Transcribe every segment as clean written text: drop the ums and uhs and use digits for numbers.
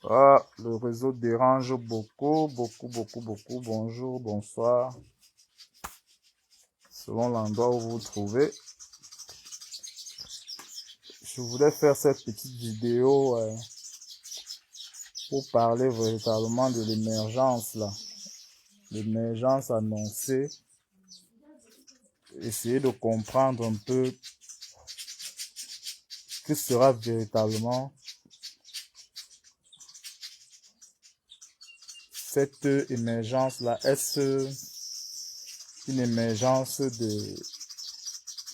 Ah, le réseau dérange beaucoup, beaucoup, beaucoup, beaucoup. Bonjour, bonsoir, selon l'endroit où vous vous trouvez. Je voulais faire cette petite vidéo pour parler véritablement de l'émergence là, l'émergence annoncée. Essayer de comprendre un peu ce que sera véritablement cette émergence là. Est-ce une émergence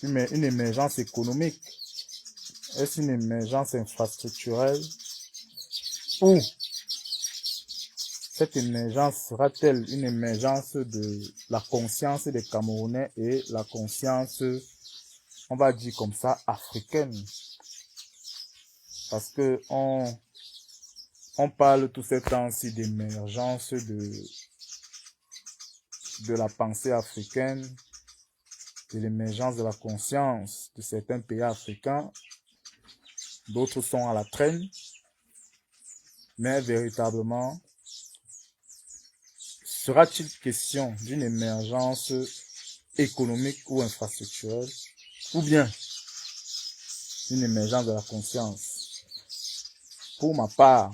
une émergence économique? Est-ce une émergence infrastructurelle? Ou cette émergence sera-t-elle une émergence de la conscience des Camerounais et la conscience, on va dire comme ça, africaine? Parce que on parle tout ce temps-ci d'émergence de la pensée africaine, de l'émergence de la conscience de certains pays africains. D'autres sont à la traîne. Mais véritablement, sera-t-il question d'une émergence économique ou infrastructurelle, ou bien une émergence de la conscience? Pour ma part,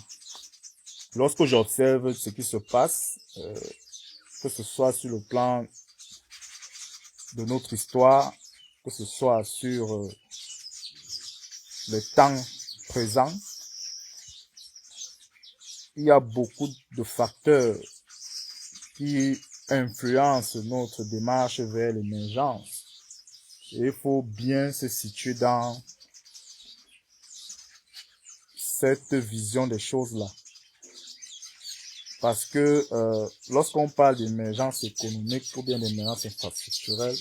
lorsque j'observe ce qui se passe, que ce soit sur le plan de notre histoire, que ce soit sur le temps présent, il y a beaucoup de facteurs qui influencent notre démarche vers l'émergence. Et il faut bien se situer dans cette vision des choses-là. Parce que lorsqu'on parle d'émergence économique ou bien d'émergence infrastructurelle,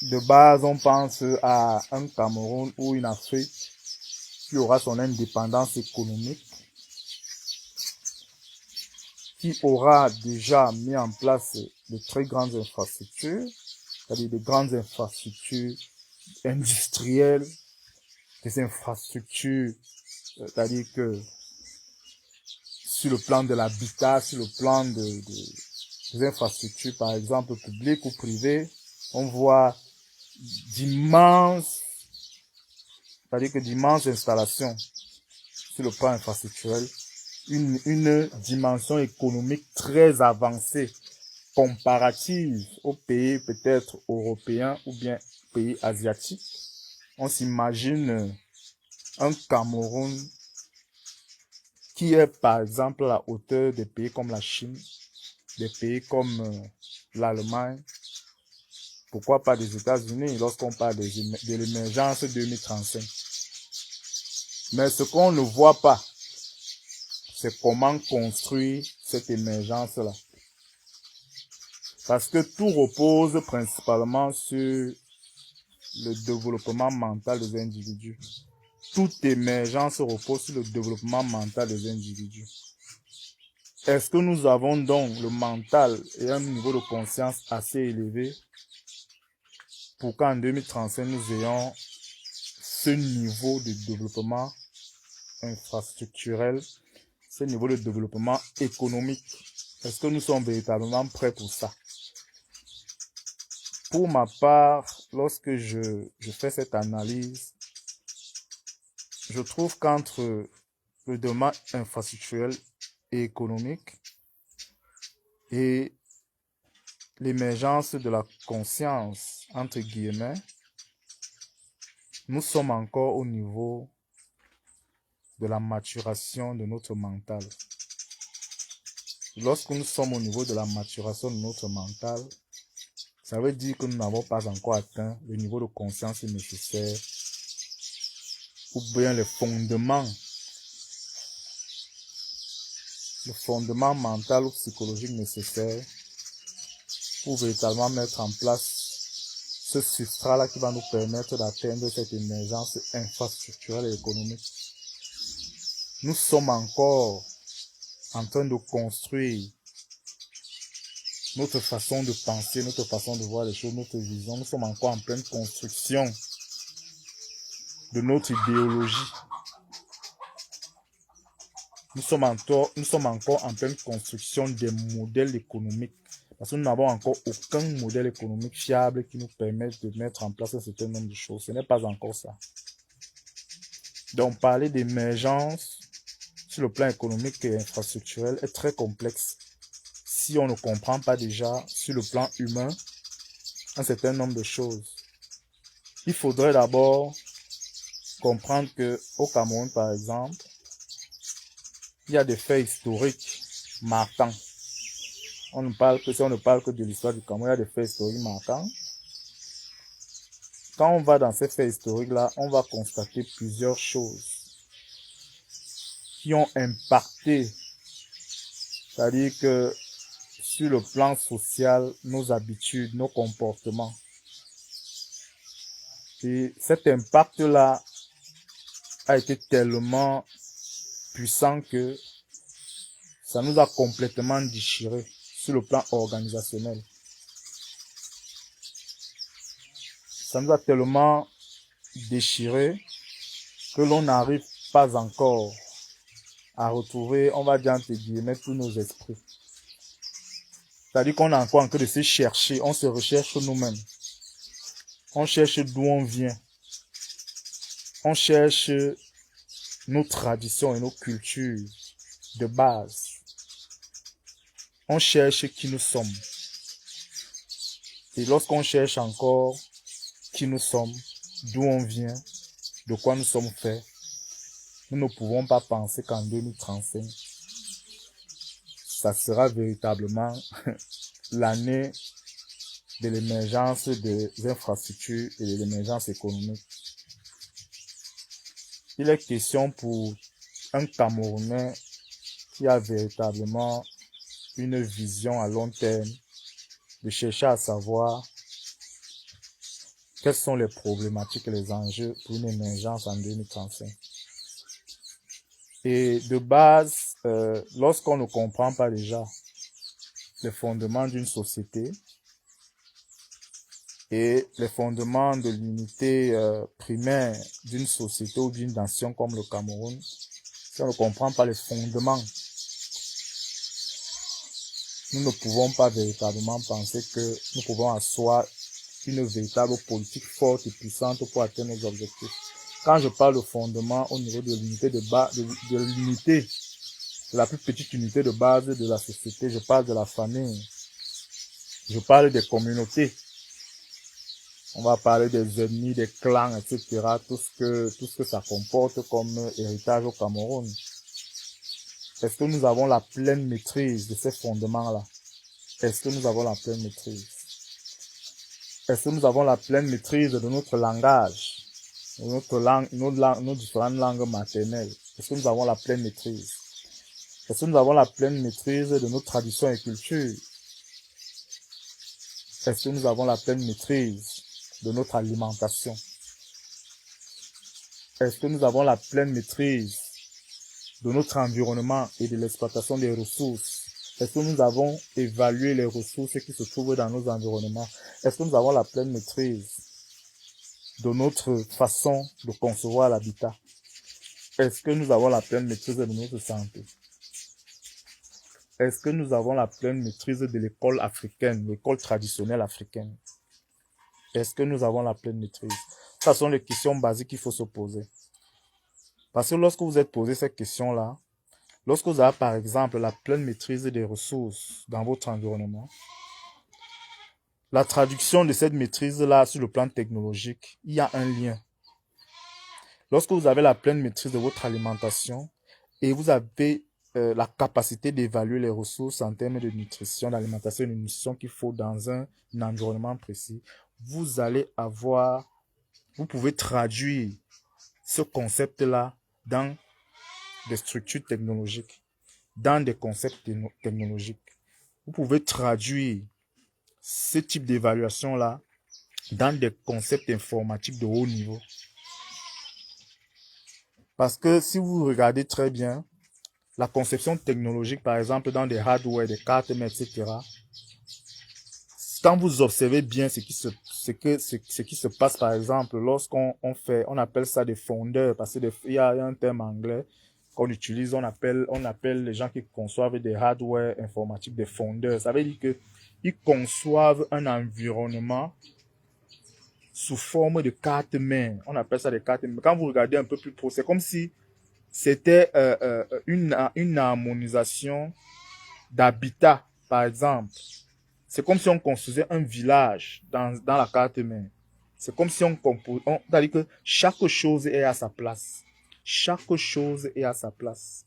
de base, on pense à un Cameroun ou une Afrique qui aura son indépendance économique, qui aura déjà mis en place de très grandes infrastructures, c'est-à-dire de grandes infrastructures industrielles, des infrastructures, c'est-à-dire que sur le plan de l'habitat, sur le plan des infrastructures, par exemple, publiques ou privées, on voit d'immenses, c'est-à-dire que d'immenses installations sur le plan infrastructurel, une dimension économique très avancée, comparative aux pays peut-être européens ou bien pays asiatiques. On s'imagine un Cameroun qui est par exemple à la hauteur des pays comme la Chine, des pays comme l'Allemagne, pourquoi pas des États-Unis lorsqu'on parle de l'émergence 2035. Mais ce qu'on ne voit pas, c'est comment construire cette émergence-là. Parce que tout repose principalement sur le développement mental des individus. Toute émergence repose sur le développement mental des individus. Est-ce que nous avons donc le mental et un niveau de conscience assez élevé pour qu'en 2035 nous ayons ce niveau de développement infrastructurel, ce niveau de développement économique? Est-ce que nous sommes véritablement prêts pour ça? Pour ma part, lorsque je fais cette analyse, je trouve qu'entre le domaine infrastructurel et économique et l'émergence de la conscience, entre guillemets, nous sommes encore au niveau de la maturation de notre mental. Lorsque nous sommes au niveau de la maturation de notre mental, ça veut dire que nous n'avons pas encore atteint le niveau de conscience nécessaire ou bien le fondement mental ou psychologique nécessaire pour véritablement mettre en place ce substrat-là qui va nous permettre d'atteindre cette émergence infrastructurelle et économique. Nous sommes encore en train de construire notre façon de penser, notre façon de voir les choses, notre vision. Nous sommes encore en pleine construction de notre idéologie. nous sommes encore en pleine construction des modèles économiques. Parce que nous n'avons encore aucun modèle économique fiable qui nous permette de mettre en place un certain nombre de choses. Ce n'est pas encore ça. Donc, parler d'émergence sur le plan économique et infrastructurel est très complexe si on ne comprend pas déjà sur le plan humain un certain nombre de choses. Il faudrait d'abord comprendre que au Cameroun, par exemple, il y a des faits historiques marquants. Si on ne parle que de l'histoire du Cameroun, il y a des faits historiques marquants. Quand on va dans ces faits historiques-là, on va constater plusieurs choses qui ont impacté, c'est-à-dire que sur le plan social, nos habitudes, nos comportements. Et cet impact-là a été tellement puissant que ça nous a complètement déchiré sur le plan organisationnel. Ça nous a tellement déchiré que l'on n'arrive pas encore à retrouver, on va dire entre guillemets, tous nos esprits. C'est-à-dire qu'on est encore en train de se chercher, on se recherche nous-mêmes. On cherche d'où on vient. On cherche nos traditions et nos cultures de base. On cherche qui nous sommes. Et lorsqu'on cherche encore qui nous sommes, d'où on vient, de quoi nous sommes faits, nous ne pouvons pas penser qu'en 2035, ça sera véritablement l'année de l'émergence des infrastructures et de l'émergence économique. Il est question pour un Camerounais qui a véritablement une vision à long terme de chercher à savoir quelles sont les problématiques et les enjeux pour une émergence en 2035. Et de base, lorsqu'on ne comprend pas déjà les fondements d'une société et les fondements de l'unité primaire d'une société ou d'une nation comme le Cameroun, si on ne comprend pas les fondements, nous ne pouvons pas véritablement penser que nous pouvons asseoir une véritable politique forte et puissante pour atteindre nos objectifs. Quand je parle de fondement au niveau de l'unité de base, de l'unité, de la plus petite unité de base de la société, je parle de la famille, je parle des communautés. On va parler des ethnies, des clans, etc. Tout ce que ça comporte comme héritage au Cameroun. Est-ce que nous avons la pleine maîtrise de ces fondements-là? Est-ce que nous avons la pleine maîtrise? Est-ce que nous avons la pleine maîtrise de notre langage, de notre langue, nos différentes langues maternelles? Est-ce que nous avons la pleine maîtrise? Est-ce que nous avons la pleine maîtrise de nos traditions et cultures? Est-ce que nous avons la pleine maîtrise de notre alimentation? Est-ce que nous avons la pleine maîtrise de notre environnement et de l'exploitation des ressources? Est-ce que nous avons évalué les ressources qui se trouvent dans nos environnements? Est-ce que nous avons la pleine maîtrise de notre façon de concevoir l'habitat? Est-ce que nous avons la pleine maîtrise de notre santé? Est-ce que nous avons la pleine maîtrise de l'école africaine, l'école traditionnelle africaine? Est-ce que nous avons la pleine maîtrise? Ce sont les questions basiques qu'il faut se poser. Parce que lorsque vous êtes posé ces questions-là, lorsque vous avez par exemple la pleine maîtrise des ressources dans votre environnement, la traduction de cette maîtrise-là sur le plan technologique, il y a un lien. Lorsque vous avez la pleine maîtrise de votre alimentation et vous avez la capacité d'évaluer les ressources en termes de nutrition, d'alimentation et de nutrition qu'il faut dans un environnement précis, vous pouvez traduire ce concept-là dans des structures technologiques, dans des concepts technologiques. Vous pouvez traduire ce type d'évaluation-là dans des concepts informatiques de haut niveau. Parce que si vous regardez très bien, la conception technologique, par exemple, dans des hardware, des cartes, etc., quand vous observez bien ce qui se passe, par exemple, lorsqu'on appelle ça des fondeurs, parce qu'il y a un terme anglais on appelle les gens qui conçoivent des hardware informatiques des fondeurs. Ça veut dire que ils conçoivent un environnement sous forme de carte mère. On appelle ça des cartes mères. Quand vous regardez un peu plus pro, c'est comme si c'était une harmonisation d'habitat, par exemple. C'est comme si on construisait un village dans la carte mère. C'est comme si c'est-à-dire que chaque chose est à sa place. Chaque chose est à sa place.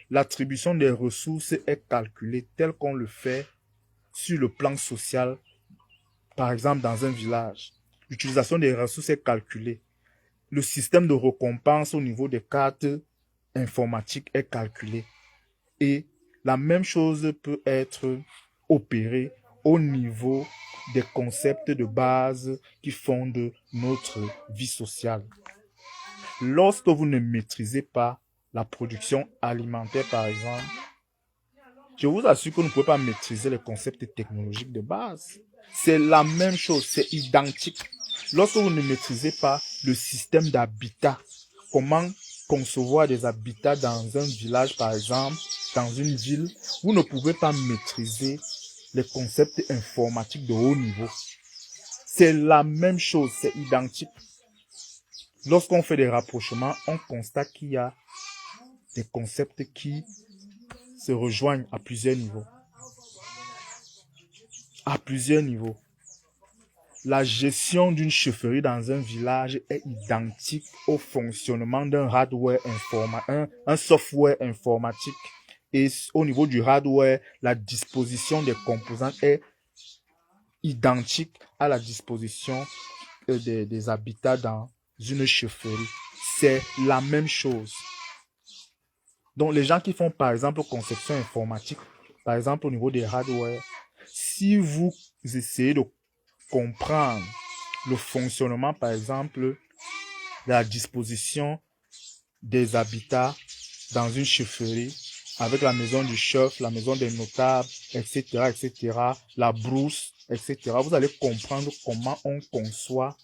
L'attribution des ressources est calculée tel qu'on le fait sur le plan social, par exemple dans un village. L'utilisation des ressources est calculée. Le système de récompense au niveau des cartes informatiques est calculé. Et la même chose peut être opérée au niveau des concepts de base qui fondent notre vie sociale. Lorsque vous ne maîtrisez pas la production alimentaire, par exemple, je vous assure que vous ne pouvez pas maîtriser les concepts technologiques de base. C'est la même chose, c'est identique. Lorsque vous ne maîtrisez pas le système d'habitat, comment concevoir des habitats dans un village, par exemple, dans une ville, vous ne pouvez pas maîtriser les concepts informatiques de haut niveau. C'est la même chose, c'est identique. Lorsqu'on fait des rapprochements, on constate qu'il y a des concepts qui se rejoignent à plusieurs niveaux. À plusieurs niveaux. La gestion d'une chaufferie dans un village est identique au fonctionnement d'un hardware un software informatique. Et au niveau du hardware, la disposition des composants est identique à la disposition des habitats dans une chaufferie. C'est la même chose. Donc, les gens qui font, par exemple, conception informatique, par exemple, au niveau des hardware, si vous essayez de comprendre le fonctionnement, par exemple, de la disposition des habitats dans une chaufferie, avec la maison du chef, la maison des notables, etc., etc., la brousse, etc., vous allez comprendre comment on conçoit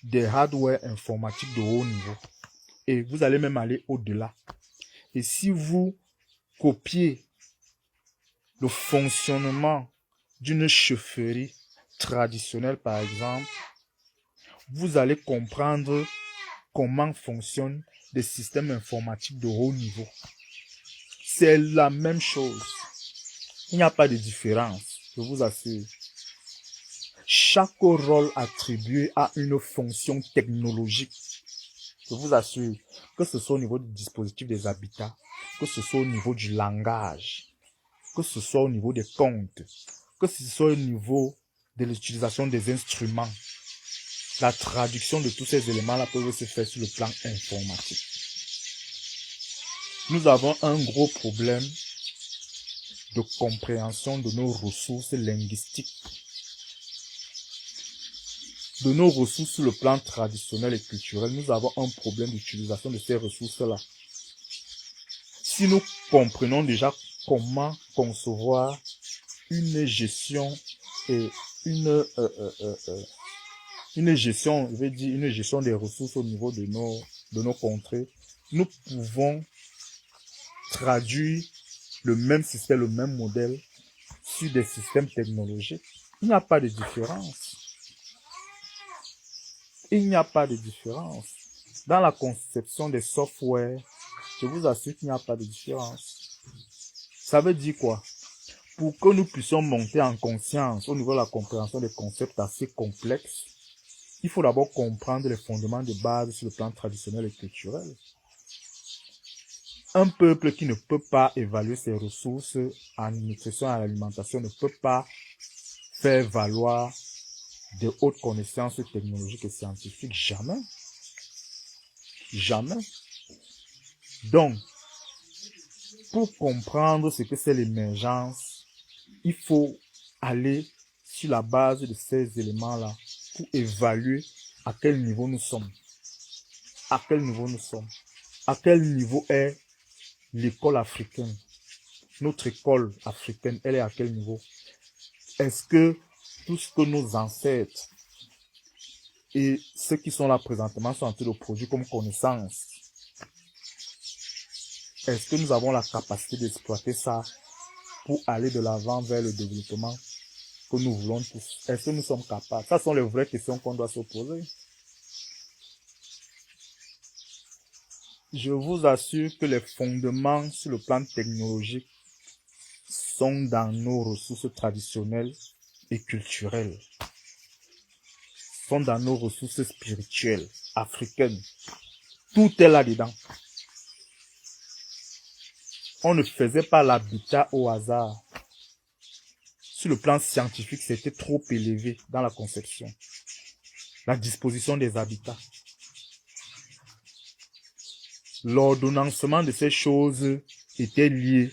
des hardware informatiques de haut niveau. Et vous allez même aller au-delà. Et si vous copiez le fonctionnement d'une chaufferie traditionnelle, par exemple, vous allez comprendre comment fonctionnent des systèmes informatiques de haut niveau. C'est la même chose. Il n'y a pas de différence, je vous assure. Chaque rôle attribué a une fonction technologique. Je vous assure, que ce soit au niveau du dispositif des habitats, que ce soit au niveau du langage, que ce soit au niveau des comptes, que ce soit au niveau de l'utilisation des instruments. La traduction de tous ces éléments-là peut se faire sur le plan informatique. Nous avons un gros problème de compréhension de nos ressources linguistiques, de nos ressources sur le plan traditionnel et culturel. Nous avons un problème d'utilisation de ces ressources-là. Si nous comprenons déjà comment concevoir une gestion et une gestion, je veux dire, une gestion des ressources au niveau de nos contrées, nous pouvons traduire le même système, le même modèle sur des systèmes technologiques. Il n'y a pas de différence. Il n'y a pas de différence. Dans la conception des softwares, je vous assure qu'il n'y a pas de différence. Ça veut dire quoi? Pour que nous puissions monter en conscience au niveau de la compréhension des concepts assez complexes, il faut d'abord comprendre les fondements de base sur le plan traditionnel et culturel. Un peuple qui ne peut pas évaluer ses ressources en nutrition et en alimentation ne peut pas faire valoir de hautes connaissances technologiques et scientifiques. Jamais. Jamais. Donc, pour comprendre ce que c'est l'émergence, il faut aller sur la base de ces éléments-là pour évaluer à quel niveau nous sommes. À quel niveau nous sommes. À quel niveau est l'école africaine. Notre école africaine, elle est à quel niveau? Est-ce que tout ce que nos ancêtres Et ceux qui sont là présentement sont en train de produire comme connaissance. Est-ce que nous avons la capacité d'exploiter ça pour aller de l'avant vers le développement que nous voulons tous? Est-ce que nous sommes capables? Ça sont les vraies questions qu'on doit se poser. Je vous assure que les fondements sur le plan technologique sont dans nos ressources traditionnelles et culturelles, sont dans nos ressources spirituelles, africaines. Tout est là-dedans. On ne faisait pas l'habitat au hasard. Sur le plan scientifique, c'était trop élevé dans la conception. La disposition des habitats. L'ordonnancement de ces choses était lié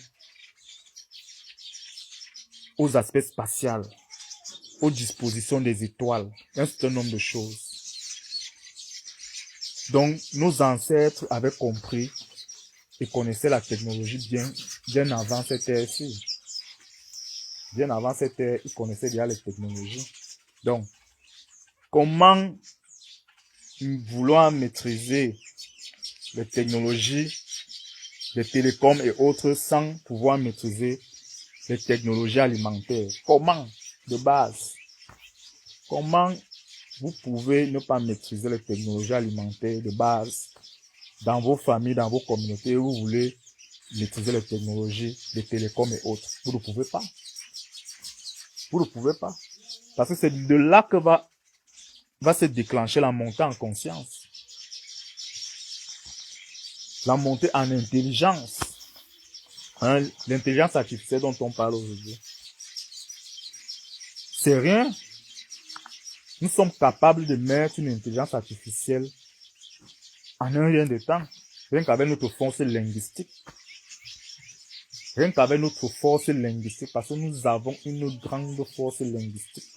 aux aspects spatials, aux dispositions des étoiles, un certain nombre de choses. Donc, nos ancêtres avaient compris et connaissaient la technologie bien avant cette ère-ci. Bien avant cette ère, ils connaissaient déjà les technologies. Donc, comment vouloir maîtriser les technologies des télécoms et autres sans pouvoir maîtriser les technologies alimentaires? Comment, de base? Comment vous pouvez ne pas maîtriser les technologies alimentaires de base dans vos familles, dans vos communautés, où vous voulez maîtriser les technologies des télécoms et autres? Vous ne pouvez pas. Vous ne pouvez pas. Parce que c'est de là que va se déclencher la montée en conscience. La montée en intelligence. Hein, l'intelligence artificielle dont on parle aujourd'hui. C'est rien. Nous sommes capables de mettre une intelligence artificielle en un rien de temps. Rien qu'avec notre force linguistique. Rien qu'avec notre force linguistique. Parce que nous avons une grande force linguistique.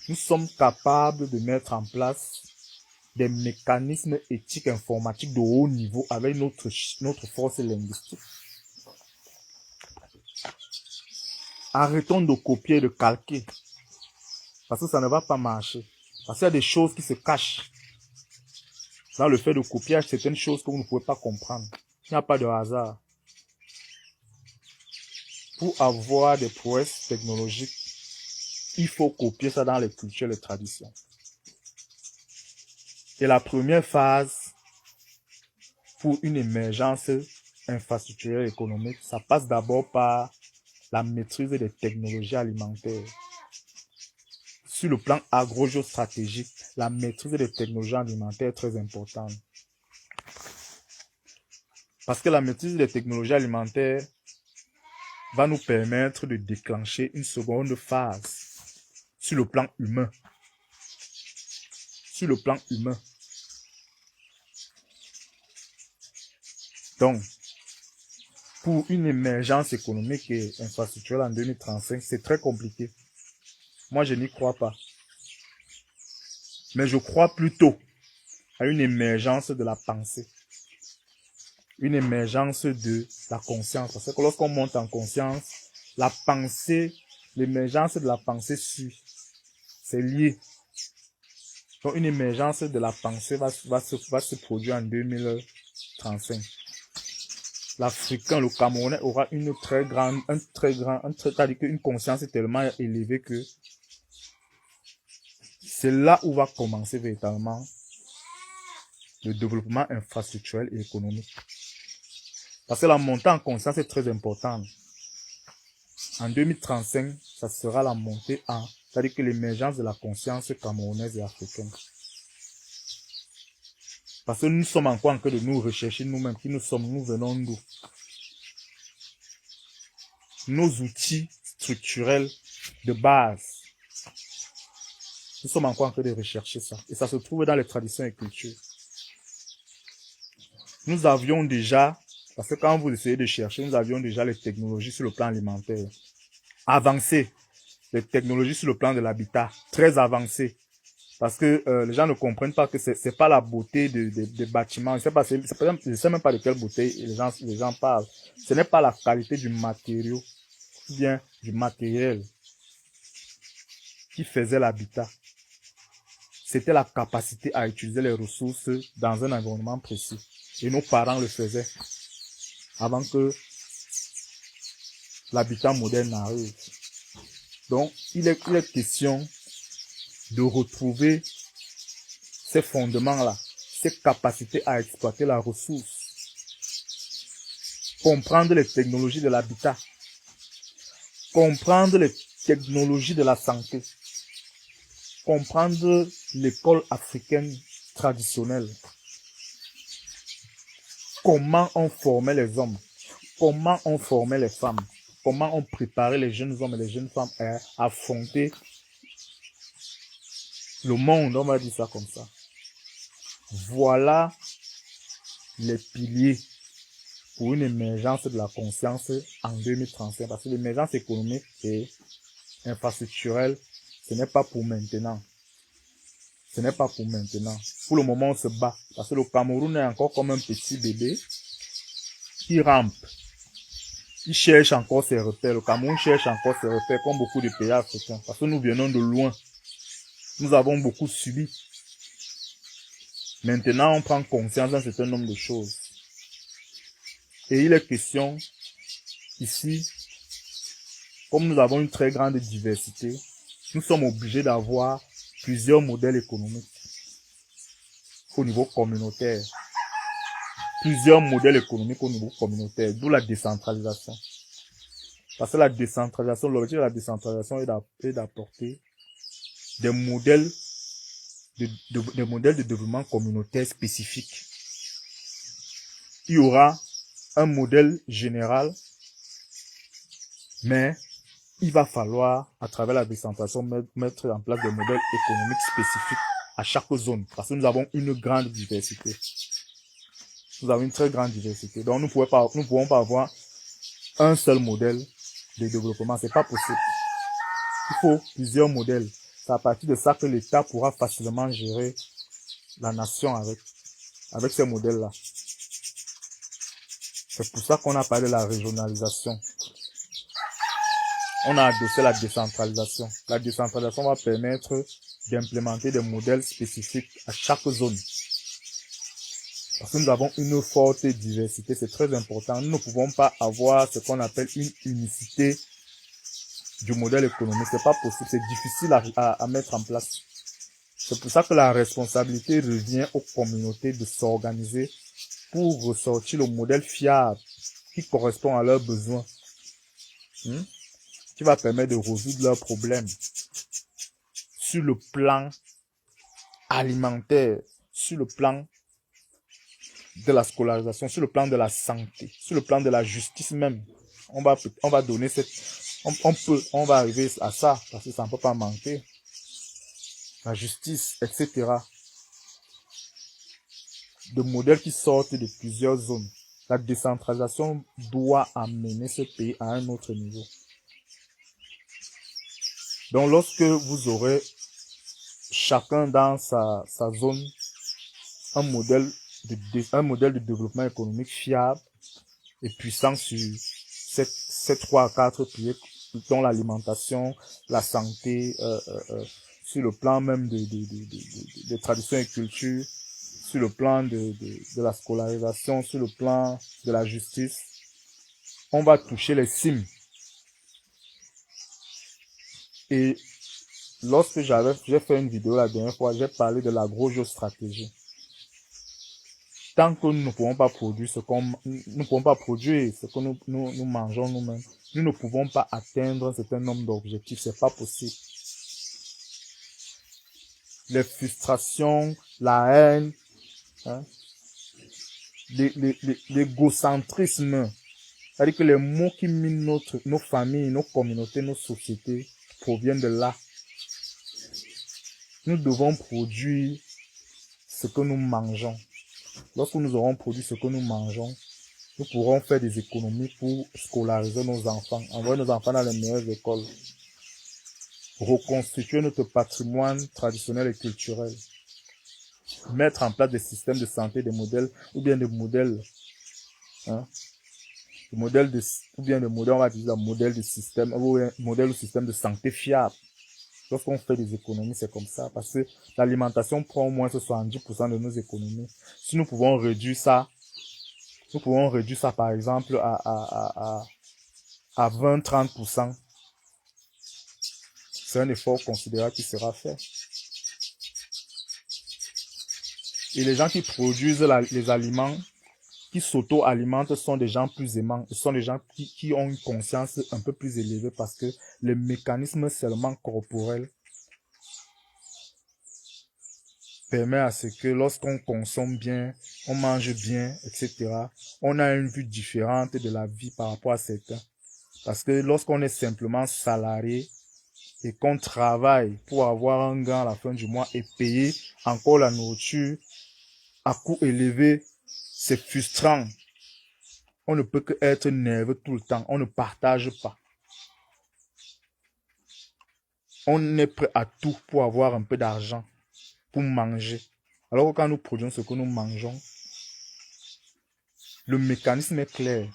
Nous sommes capables de mettre en place des mécanismes éthiques informatiques de haut niveau avec notre force linguistique. Arrêtons de copier et de calquer. Parce que ça ne va pas marcher. Parce qu'il y a des choses qui se cachent dans le fait de copier certaines choses que vous ne pouvez pas comprendre. Il n'y a pas de hasard. Pour avoir des prouesses technologiques, il faut copier ça dans les cultures et les traditions. Et la première phase pour une émergence infrastructurelle et économique, ça passe d'abord par la maîtrise des technologies alimentaires. Sur le plan agro-géostratégique, la maîtrise des technologies alimentaires est très importante. Parce que la maîtrise des technologies alimentaires va nous permettre de déclencher une seconde phase sur le plan humain. Sur le plan humain. Donc, pour une émergence économique et infrastructurelle en 2035, c'est très compliqué. Moi, je n'y crois pas. Mais je crois plutôt à une émergence de la pensée. Une émergence de la conscience. Parce que lorsqu'on monte en conscience, la pensée, l'émergence de la pensée suit. C'est lié. Donc, une émergence de la pensée va se produire en 2035. L'Africain, le Camerounais aura une conscience tellement élevée que c'est là où va commencer véritablement le développement infrastructurel et économique. Parce que la montée en conscience est très importante. En 2035, ça sera la montée c'est-à-dire que l'émergence de la conscience camerounaise et africaine. Parce que nous sommes encore en train de nous rechercher nous-mêmes, qui nous sommes, nous venons d'où. Nos outils structurels de base. Nous sommes encore en train de rechercher ça. Et ça se trouve dans les traditions et cultures. Nous avions déjà, parce que quand vous essayez de chercher, nous avions déjà les technologies sur le plan alimentaire. Avancées. Les technologies sur le plan de l'habitat. Très avancées. Parce que les gens ne comprennent pas que c'est pas la beauté des bâtiments. Je ne sais même pas de quelle beauté les gens parlent. Ce n'est pas la qualité du matériau, ou bien du matériel qui faisait l'habitat. c'était la capacité à utiliser les ressources dans un environnement précis. Et nos parents le faisaient avant que l'habitat moderne arrive. Donc, il est question de retrouver ces fondements-là, ces capacités à exploiter la ressource, comprendre les technologies de l'habitat, comprendre les technologies de la santé, comprendre l'école africaine traditionnelle, comment on formait les hommes, comment on formait les femmes, comment on préparait les jeunes hommes et les jeunes femmes à affronter le monde, on va dire ça comme ça. Voilà les piliers pour une émergence de la conscience en 2035. Parce que l'émergence économique et infrastructurelle, ce n'est pas pour maintenant. Ce n'est pas pour maintenant. Pour le moment, on se bat. Parce que le Cameroun est encore comme un petit bébé qui rampe. Il cherche encore ses repères. Le Cameroun cherche encore ses repères comme beaucoup de pays africains. Parce que nous venons de loin. Nous avons beaucoup subi. Maintenant, on prend conscience d'un certain nombre de choses. Et il est question, ici, comme nous avons une très grande diversité, nous sommes obligés d'avoir plusieurs modèles économiques au niveau communautaire. Plusieurs modèles économiques au niveau communautaire, d'où la décentralisation. Parce que la décentralisation, l'objectif de la décentralisation est d'apporter des modèles de développement communautaire spécifiques. Il y aura un modèle général, mais il va falloir, à travers la décentralisation, mettre en place des modèles économiques spécifiques à chaque zone. Parce que nous avons une grande diversité. Nous avons une très grande diversité. Donc, nous ne pouvons pas avoir un seul modèle de développement. C'est pas possible. Il faut plusieurs modèles. C'est à partir de ça que l'État pourra facilement gérer la nation avec ces modèles-là. C'est pour ça qu'on a parlé de la régionalisation. On a adossé la décentralisation. La décentralisation va permettre d'implémenter des modèles spécifiques à chaque zone. Parce que nous avons une forte diversité, c'est très important. Nous ne pouvons pas avoir ce qu'on appelle une unicité du modèle économique. C'est pas possible, c'est difficile à mettre en place. C'est pour ça que la responsabilité revient aux communautés de s'organiser pour ressortir le modèle fiable qui correspond à leurs besoins, qui va permettre de résoudre leurs problèmes sur le plan alimentaire, sur le plan de la scolarisation, sur le plan de la santé, sur le plan de la justice même. On va donner on va arriver à ça, parce que ça ne peut pas manquer. La justice, etc. De modèles qui sortent de plusieurs zones. La décentralisation doit amener ce pays à un autre niveau. Donc, lorsque vous aurez chacun dans sa zone un modèle de développement économique fiable et puissant sur ces 3 à 4 piliers, dont l'alimentation, la santé, sur le plan même des traditions et cultures, sur le plan de la scolarisation, sur le plan de la justice, on va toucher les cimes. Et lorsque j'ai fait une vidéo la dernière fois, j'ai parlé de l'agro-géostratégie. Tant que nous ne pouvons pas produire ce que nous mangeons nous-mêmes, nous ne pouvons pas atteindre un certain nombre d'objectifs. C'est pas possible. Les frustrations, la haine, l'égocentrisme, c'est-à-dire que les mots qui minent nos familles, nos communautés, nos sociétés proviennent de là. Nous devons produire ce que nous mangeons. Lorsque nous aurons produit ce que nous mangeons, nous pourrons faire des économies pour scolariser nos enfants, envoyer nos enfants dans les meilleures écoles, reconstituer notre patrimoine traditionnel et culturel, mettre en place des systèmes de santé, des modèles, ou bien des modèles, on va dire un modèle de système, ou un modèle ou système de santé fiable. Lorsqu'on fait des économies, c'est comme ça, parce que l'alimentation prend au moins 70% de nos économies. Si nous pouvons réduire ça, par exemple à 20-30%. C'est un effort considérable qui sera fait. Et les gens qui produisent les aliments, qui s'auto-alimentent, sont des gens plus aimants. Ce sont des gens qui ont une conscience un peu plus élevée, parce que le mécanisme seulement corporel permet à ce que lorsqu'on consomme bien, on mange bien, etc., on a une vue différente de la vie par rapport à certains. Parce que lorsqu'on est simplement salarié et qu'on travaille pour avoir un gain à la fin du mois et payer encore la nourriture à coût élevé, c'est frustrant. On ne peut que être nerveux tout le temps. On ne partage pas. On est prêt à tout pour avoir un peu d'argent, pour manger. Alors que quand nous produisons ce que nous mangeons, le mécanisme est clair.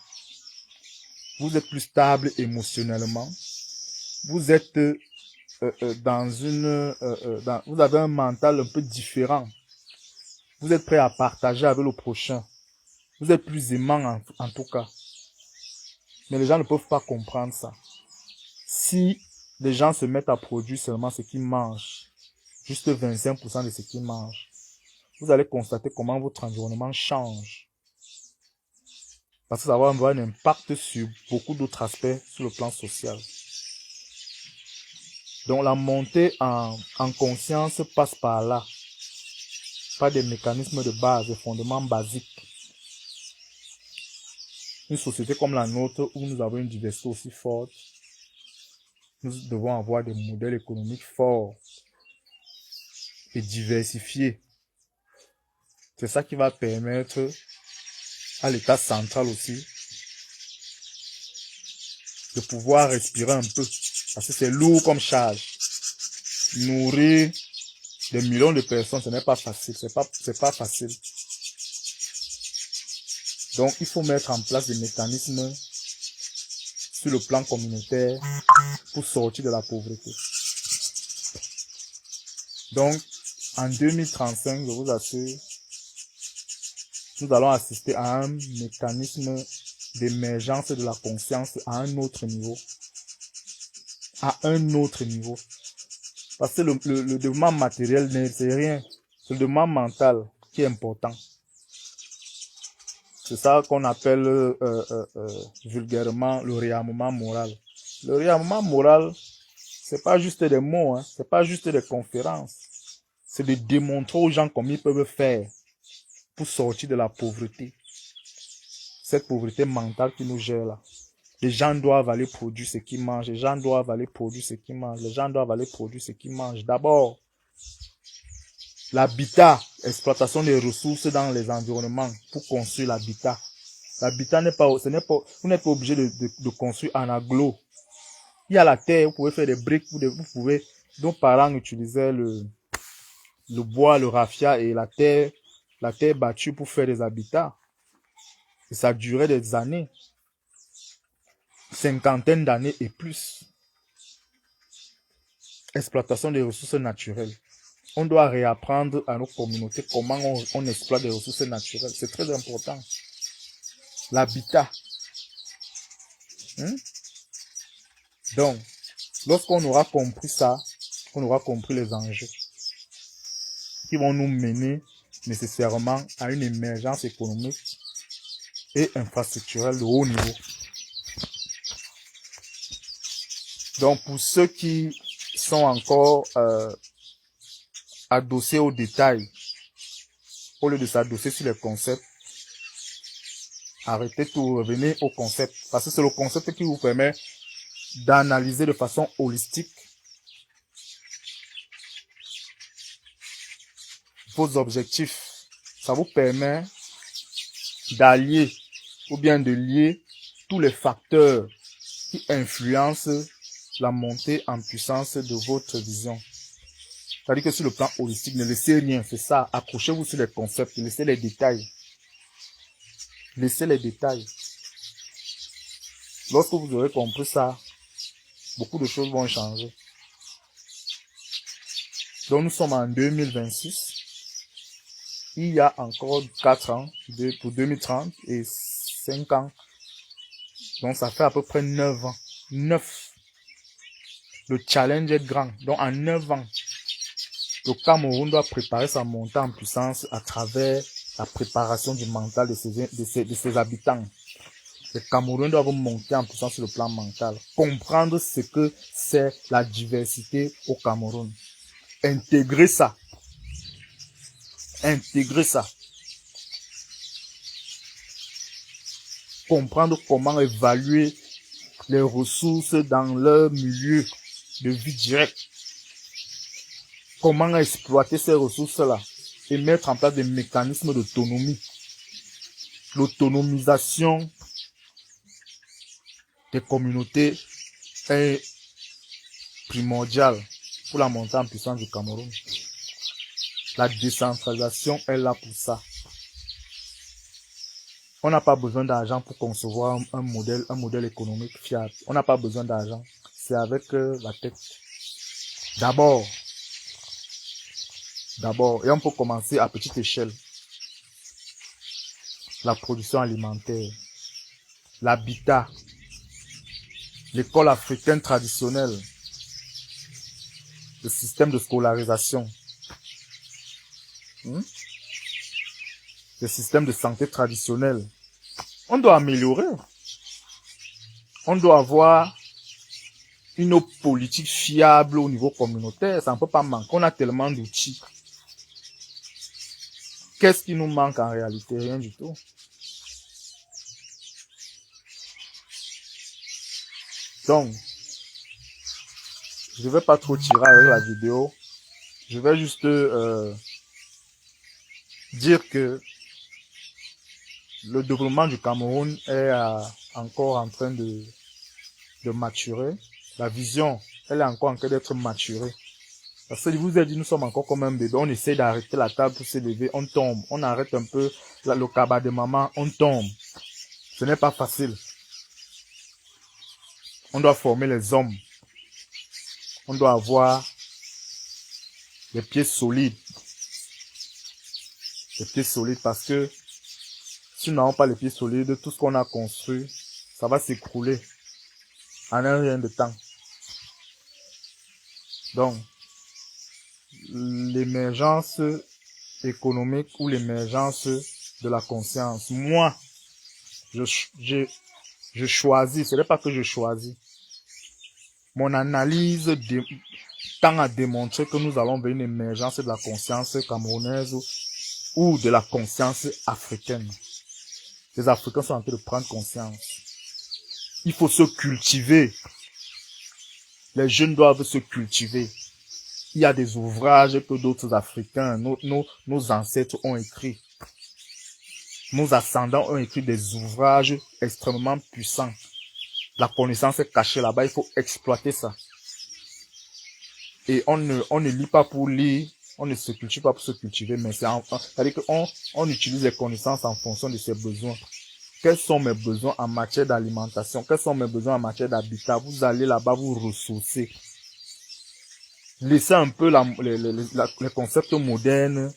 Vous êtes plus stable émotionnellement. Vous êtes vous avez un mental un peu différent. Vous êtes prêt à partager avec le prochain. Vous êtes plus aimant en tout cas. Mais les gens ne peuvent pas comprendre ça. Si les gens se mettent à produire seulement ce qu'ils mangent, juste 25% de ce qu'ils mangent, vous allez constater comment votre environnement change. Parce que ça va avoir un impact sur beaucoup d'autres aspects sur le plan social. Donc la montée en conscience passe par là. Par des mécanismes de base, des fondements basiques. Une société comme la nôtre, où nous avons une diversité aussi forte, nous devons avoir des modèles économiques forts et diversifiés. C'est ça qui va permettre à l'État central aussi de pouvoir respirer un peu. Parce que c'est lourd comme charge. Nourrir des millions de personnes, ce n'est pas facile. C'est pas facile. Donc, il faut mettre en place des mécanismes sur le plan communautaire pour sortir de la pauvreté. Donc, en 2035, je vous assure, nous allons assister à un mécanisme d'émergence de la conscience à un autre niveau. À un autre niveau. Parce que le développement matériel, c'est rien. C'est le développement mental qui est important. C'est ça qu'on appelle vulgairement le réarmement moral. Le réarmement moral, c'est pas juste des mots, hein, c'est pas juste des conférences. C'est de démontrer aux gens comment ils peuvent faire pour sortir de la pauvreté. Cette pauvreté mentale qui nous gère là. Les gens doivent aller produire ce qu'ils mangent. Les gens doivent aller produire ce qu'ils mangent. Les gens doivent aller produire ce qu'ils mangent. D'abord, l'habitat, exploitation des ressources dans les environnements pour construire l'habitat. L'habitat vous n'êtes pas obligé de construire en agglo. Il y a la terre, vous pouvez faire des briques, nos parents utilisaient le bois, le raffia et la terre battue pour faire des habitats. Et ça durait des années. Cinquantaine d'années et plus. Exploitation des ressources naturelles. On doit réapprendre à nos communautés comment on exploite des ressources naturelles. C'est très important. L'habitat. Donc, lorsqu'on aura compris ça, on aura compris les enjeux qui vont nous mener nécessairement à une émergence économique et infrastructurelle de haut niveau. Donc, pour ceux qui sont encore adossés aux détails, au lieu de s'adosser sur les concepts, arrêtez tout, revenez au concept. Parce que c'est le concept qui vous permet d'analyser de façon holistique vos objectifs. Ça vous permet d'allier ou bien de lier tous les facteurs qui influencent la montée en puissance de votre vision. C'est-à-dire que sur le plan holistique, ne laissez rien, c'est ça. Accrochez-vous sur les concepts, laissez les détails. Laissez les détails. Lorsque vous aurez compris ça, beaucoup de choses vont changer. Donc nous sommes en 2026. Il y a encore 4 ans pour 2030 et 5 ans. Donc ça fait à peu près 9 ans. 9. Le challenge est grand. Donc en 9 ans, le Cameroun doit préparer sa montée en puissance à travers la préparation du mental de ses habitants. Les Camerounais doivent monter en puissance sur le plan mental. Comprendre ce que c'est la diversité au Cameroun. Intégrer ça. Intégrer ça. Comprendre comment évaluer les ressources dans leur milieu de vie direct. Comment exploiter ces ressources-là et mettre en place des mécanismes d'autonomie. L'autonomisation des communautés est primordiale pour la montée en puissance du Cameroun. La décentralisation est là pour ça. On n'a pas besoin d'argent pour concevoir un modèle économique fiable. On n'a pas besoin d'argent. C'est avec la tête. D'abord, et on peut commencer à petite échelle. La production alimentaire, l'habitat, l'école africaine traditionnelle, le système de scolarisation, le système de santé traditionnel. On doit améliorer. On doit avoir une politique fiable au niveau communautaire. Ça ne peut pas manquer. On a tellement d'outils. Qu'est-ce qui nous manque en réalité? Rien du tout. Donc, je ne vais pas trop tirer avec la vidéo. Je vais juste dire que le développement du Cameroun est encore en train de maturer. La vision, elle est encore en train d'être maturée. Parce que je vous ai dit, nous sommes encore comme un bébé. On essaie d'arrêter la table pour se lever. On tombe. On arrête un peu le cabas de maman. On tombe. Ce n'est pas facile. On doit former les hommes. On doit avoir les pieds solides. Les pieds solides parce que si nous n'avons pas les pieds solides, tout ce qu'on a construit, ça va s'écrouler en un rien de temps. Donc, l'émergence économique ou l'émergence de la conscience. Moi, je choisis, ce n'est pas que je choisis. Mon analyse tend à démontrer que nous allons vers une émergence de la conscience camerounaise ou de la conscience africaine. Les Africains sont en train de prendre conscience. Il faut se cultiver. Les jeunes doivent se cultiver. Il y a des ouvrages que d'autres Africains, nos ancêtres ont écrits. Nos ascendants ont écrit des ouvrages extrêmement puissants. La connaissance est cachée là-bas, il faut exploiter ça. Et on ne lit pas pour lire, on ne se cultive pas pour se cultiver, mais c'est-à-dire qu'on utilise les connaissances en fonction de ses besoins. Quels sont mes besoins en matière d'alimentation? Quels sont mes besoins en matière d'habitat? Vous allez là-bas vous ressourcer. Laissez un peu les concepts modernes.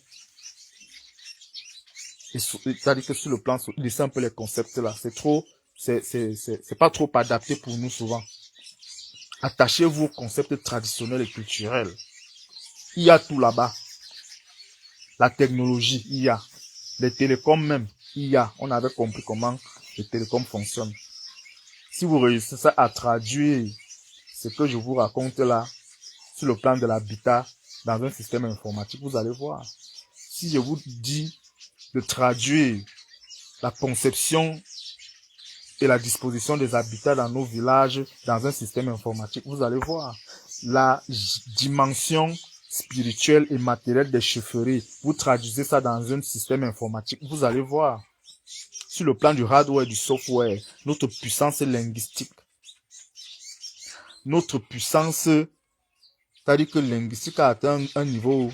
C'est-à-dire que sur le plan, laissez un peu les concepts là. C'est pas trop adapté pour nous souvent. Attachez-vous aux concepts traditionnels et culturels. Il y a tout là-bas. La technologie, il y a. Les télécoms même, il y a. On avait compris comment les télécoms fonctionnent. Si vous réussissez à traduire ce que je vous raconte là, sur le plan de l'habitat, dans un système informatique, vous allez voir. Si je vous dis de traduire la conception et la disposition des habitats dans nos villages dans un système informatique, vous allez voir. La dimension spirituelle et matérielle des chefferies, vous traduisez ça dans un système informatique, vous allez voir. Sur le plan du hardware et du software, notre puissance linguistique, notre puissance, c'est-à-dire que linguistique a atteint un niveau.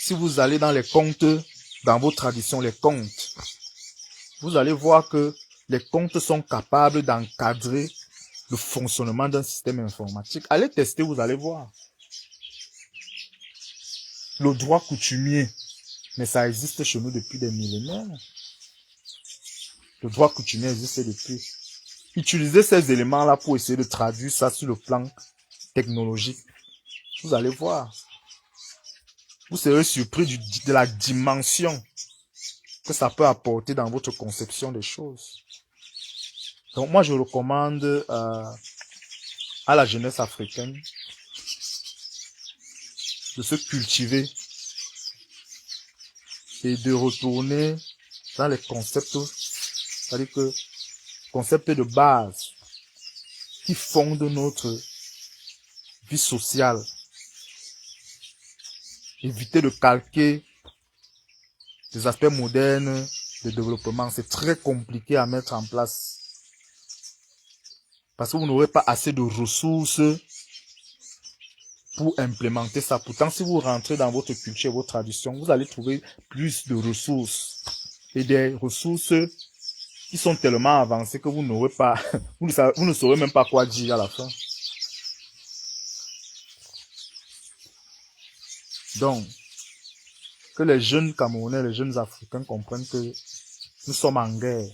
Si vous allez dans les contes, dans vos traditions, les contes, vous allez voir que les contes sont capables d'encadrer le fonctionnement d'un système informatique. Allez tester, vous allez voir. Le droit coutumier, mais ça existe chez nous depuis des millénaires. Le droit coutumier existe depuis. Utilisez ces éléments-là pour essayer de traduire ça sur le plan technologique. Vous allez voir. Vous serez surpris de la dimension que ça peut apporter dans votre conception des choses. Donc moi, je recommande à la jeunesse africaine de se cultiver et de retourner dans les concepts, c'est-à-dire que concepts de base qui fondent notre vie sociale. Éviter de calquer des aspects modernes de développement. C'est très compliqué à mettre en place. Parce que vous n'aurez pas assez de ressources pour implémenter ça. Pourtant, si vous rentrez dans votre culture, vos traditions, vous allez trouver plus de ressources. Et des ressources qui sont tellement avancées que vous n'aurez pas, vous ne saurez même pas quoi dire à la fin. Donc, que les jeunes Camerounais, les jeunes Africains comprennent que nous sommes en guerre.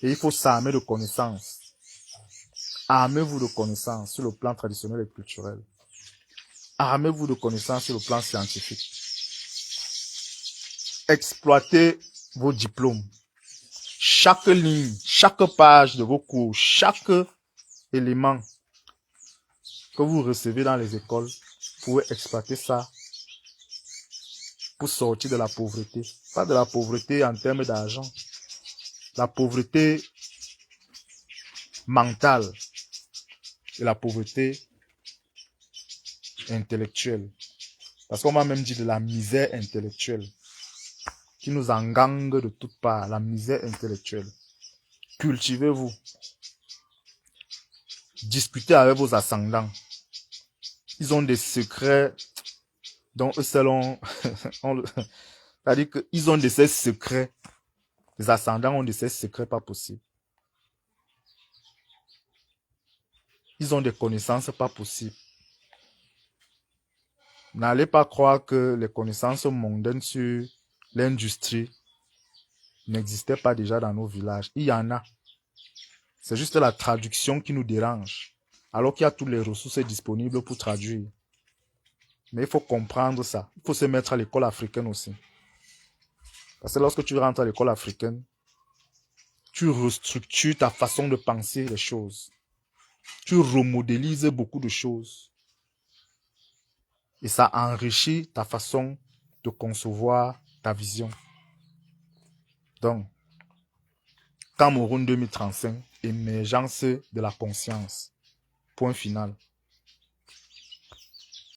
Et il faut s'armer de connaissances. Armez-vous de connaissances sur le plan traditionnel et culturel. Armez-vous de connaissances sur le plan scientifique. Exploitez vos diplômes. Chaque ligne, chaque page de vos cours, chaque élément que vous recevez dans les écoles, vous pouvez exploiter ça pour sortir de la pauvreté. Pas de la pauvreté en termes d'argent. La pauvreté mentale et la pauvreté intellectuelle. Parce qu'on m'a même dit de la misère intellectuelle qui nous engangue de toutes parts, la misère intellectuelle. Cultivez-vous. Discutez avec vos ascendants. Ils ont des secrets dont eux seuls ont... C'est-à-dire qu'ils ont de ces secrets. Les ascendants ont de ces secrets pas possibles. Ils ont des connaissances pas possibles. N'allez pas croire que les connaissances mondaines sur l'industrie n'existaient pas déjà dans nos villages. Il y en a. C'est juste la traduction qui nous dérange. Alors qu'il y a toutes les ressources disponibles pour traduire. Mais il faut comprendre ça. Il faut se mettre à l'école africaine aussi. Parce que lorsque tu rentres à l'école africaine, tu restructures ta façon de penser les choses. Tu remodélises beaucoup de choses. Et ça enrichit ta façon de concevoir ta vision. Donc, Cameroun 2035, émergence de la conscience. Point final.